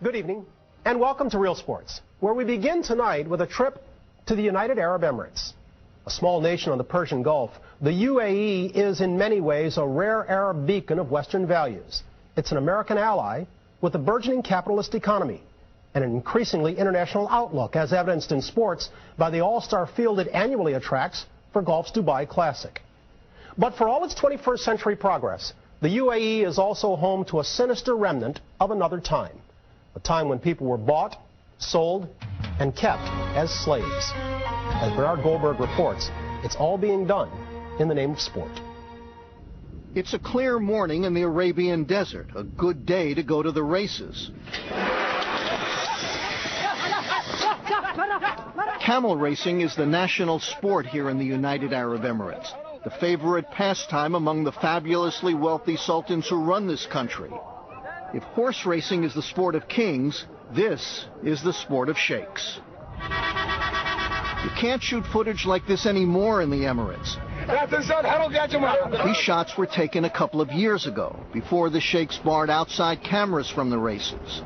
Good evening, and welcome to Real Sports, where we begin tonight with a trip to the United Arab Emirates. A small nation on the Persian Gulf, the UAE is in many ways a rare Arab beacon of Western values. It's an American ally with a burgeoning capitalist economy and an increasingly international outlook, as evidenced in sports by the all-star field it annually attracts for golf's Dubai Classic. But for all its 21st century progress, the UAE is also home to a sinister remnant of another time, a time when people were bought, sold, and kept as slaves. As Bernard Goldberg reports, it's all being done in the name of sport. It's a clear morning in the Arabian desert, a good day to go to the races. Camel racing is the national sport here in the United Arab Emirates, the favorite pastime among the fabulously wealthy sultans who run this country. If horse racing is the sport of kings, this is the sport of sheikhs. You can't shoot footage like this anymore in the Emirates. These shots were taken a couple of years ago, before the sheikhs barred outside cameras from the races.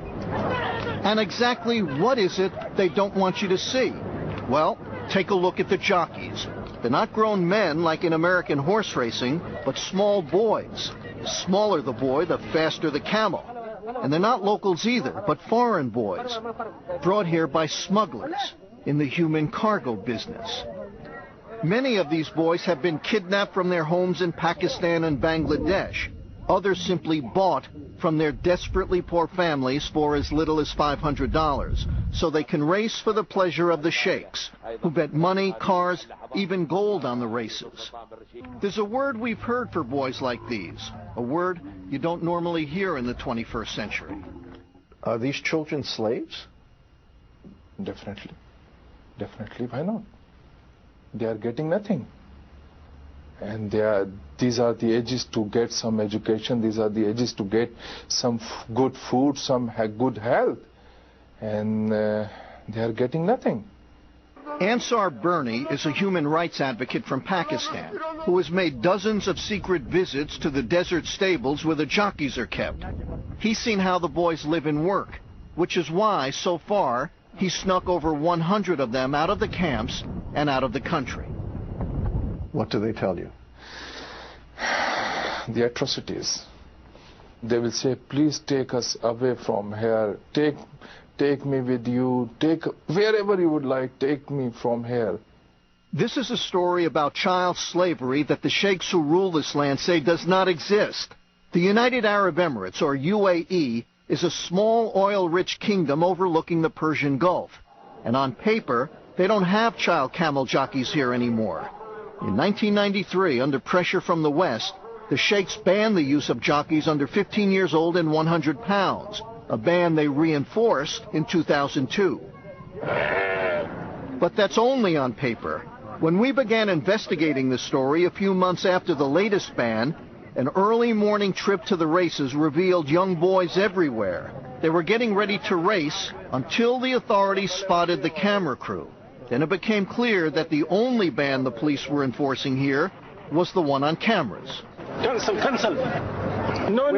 And exactly what is it they don't want you to see? Well, take a look at the jockeys. They're not grown men like in American horse racing, but small boys. The smaller the boy, the faster the camel. And they're not locals either, but foreign boys, brought here by smugglers in the human cargo business. Many of these boys have been kidnapped from their homes in Pakistan and Bangladesh. Others simply bought from their desperately poor families for as little as $500, so they can race for the pleasure of the sheikhs, who bet money, cars, even gold on the races. There's a word we've heard for boys like these, a word you don't normally hear in the 21st century. Are these children slaves? Definitely. Definitely, why not? They are getting nothing. And these are the ages to get some education, these are the ages to get some good food, some good health. And they are getting nothing. Ansar Bernie is a human rights advocate from Pakistan who has made dozens of secret visits to the desert stables where the jockeys are kept. He's seen how the boys live and work, which is why, so far, he's snuck over 100 of them out of the camps and out of the country. What do they tell you? The atrocities. They will say, please take us away from here. Take me with you. Take wherever you would like. Take me from here. This is a story about child slavery that the sheikhs who rule this land say does not exist. The United Arab Emirates, or UAE, is a small oil-rich kingdom overlooking the Persian Gulf. And on paper, they don't have child camel jockeys here anymore. In 1993, under pressure from the West, the sheikhs banned the use of jockeys under 15 years old and 100 pounds, a ban they reinforced in 2002. But that's only on paper. When we began investigating the story a few months after the latest ban, an early morning trip to the races revealed young boys everywhere. They were getting ready to race until the authorities spotted the camera crew. Then it became clear that the only ban the police were enforcing here was the one on cameras. Cancel. No.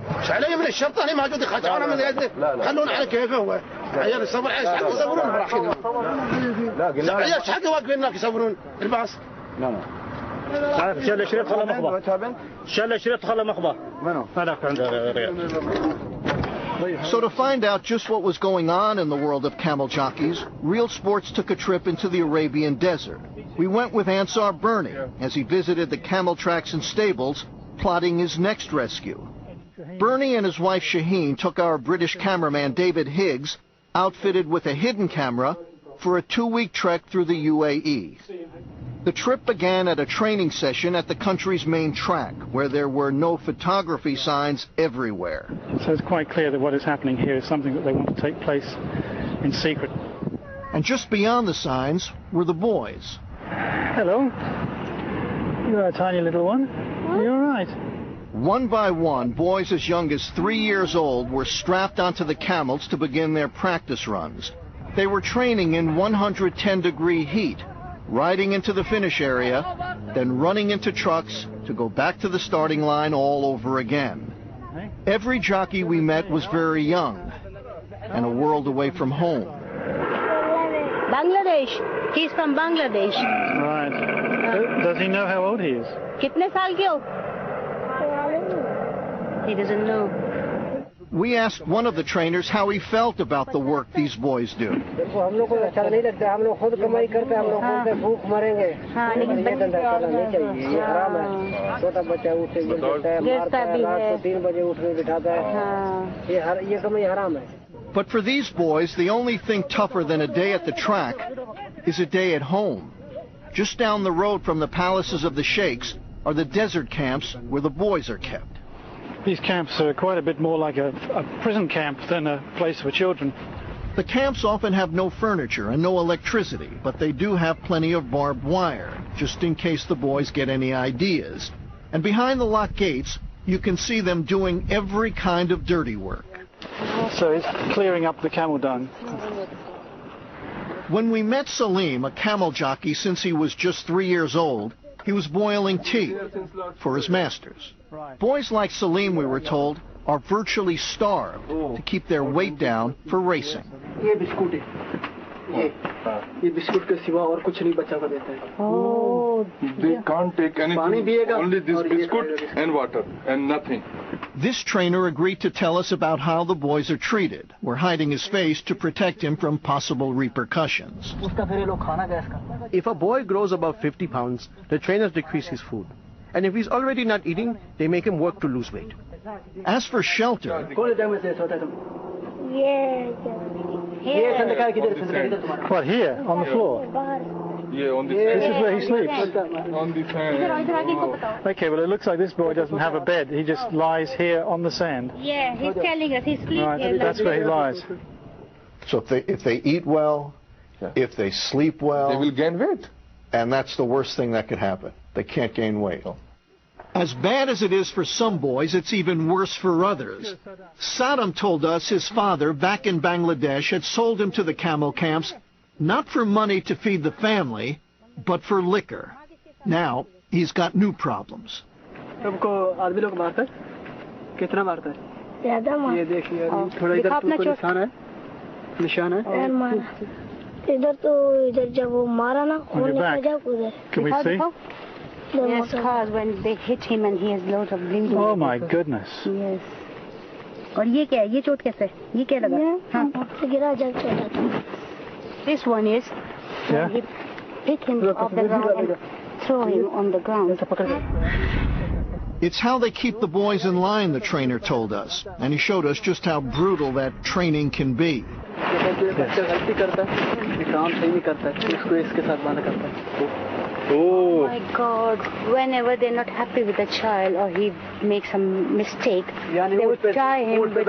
علي من الشرطة أنا ما قد خدت أنا من يدي خلونا على كيفه هو عيال الصبر يصبرون عيال حقه واقفين هناك يصبرون الباص لا شال شريط خلا مخبى شال شريط خلا مخبى منو هذاك عند So to find out just what was going on in the world of camel jockeys, Real Sports took a trip into the Arabian desert. We went with Ansar Bernie as he visited the camel tracks and stables, plotting his next rescue. Bernie and his wife Shaheen took our British cameraman David Higgs, outfitted with a hidden camera, for a 2-week trek through the UAE. The trip began at a training session at the country's main track, where there were no photography signs everywhere. So it's quite clear that what is happening here is something that they want to take place in secret. And just beyond the signs were the boys. Hello. You're a tiny little one. You're all right. One by one, boys as young as 3 years old were strapped onto the camels to begin their practice runs. They were training in 110-degree heat, riding into the finish area, then running into trucks to go back to the starting line all over again. Every jockey we met was very young and a world away from home. Bangladesh. He's from Bangladesh. Right. Does he know how old he is? कितने साल के हो? He doesn't know. We asked one of the trainers how he felt about the work these boys do. But for these boys, the only thing tougher than a day at the track is a day at home. Just down the road from the palaces of the sheikhs are the desert camps where the boys are kept. These camps are quite a bit more like a prison camp than a place for children. The camps often have no furniture and no electricity, but they do have plenty of barbed wire, just in case the boys get any ideas. And behind the locked gates, you can see them doing every kind of dirty work. So he's clearing up the camel dung. When we met Salim, a camel jockey since he was just 3 years old, he was boiling tea for his masters. Right. Boys like Salim, we were told, are virtually starved to keep their weight down for racing. Oh. They can't take anything, only this biscuit and water and nothing. This trainer agreed to tell us about how the boys are treated. We're hiding his face to protect him from possible repercussions. If a boy grows above 50 pounds, the trainers decrease his food. And if he's already not eating, they make him work to lose weight. As for shelter, What, here, on the floor? Yeah, on This is where he sleeps. on the fan. Okay, well, it looks like this boy doesn't have a bed. He just lies here on the sand. Yeah, he's telling us he sleeps here. Right, that's where he lies. so if they eat well, if they sleep well, They will gain weight. and that's the worst thing that could happen. They can't gain weight. As bad as it is for some boys, it's even worse for others. Saddam told us his father, back in Bangladesh, had sold him to the camel camps, not for money to feed the family, but for liquor. Now, he's got new problems. Can we see? Yes, cause when they hit him and he has loads of bleeding. Oh my goodness. Yes. और ये क्या है? ये चोट कैसे है? ये क्या लगा? हाँ. This one is Yeah. he pick him off the ground and throw him on the ground. It's how they keep the boys in line, the trainer told us, and he showed us just how brutal that training can be. Oh my God! Whenever they're not happy with the child or he makes some mistake, they would tie him with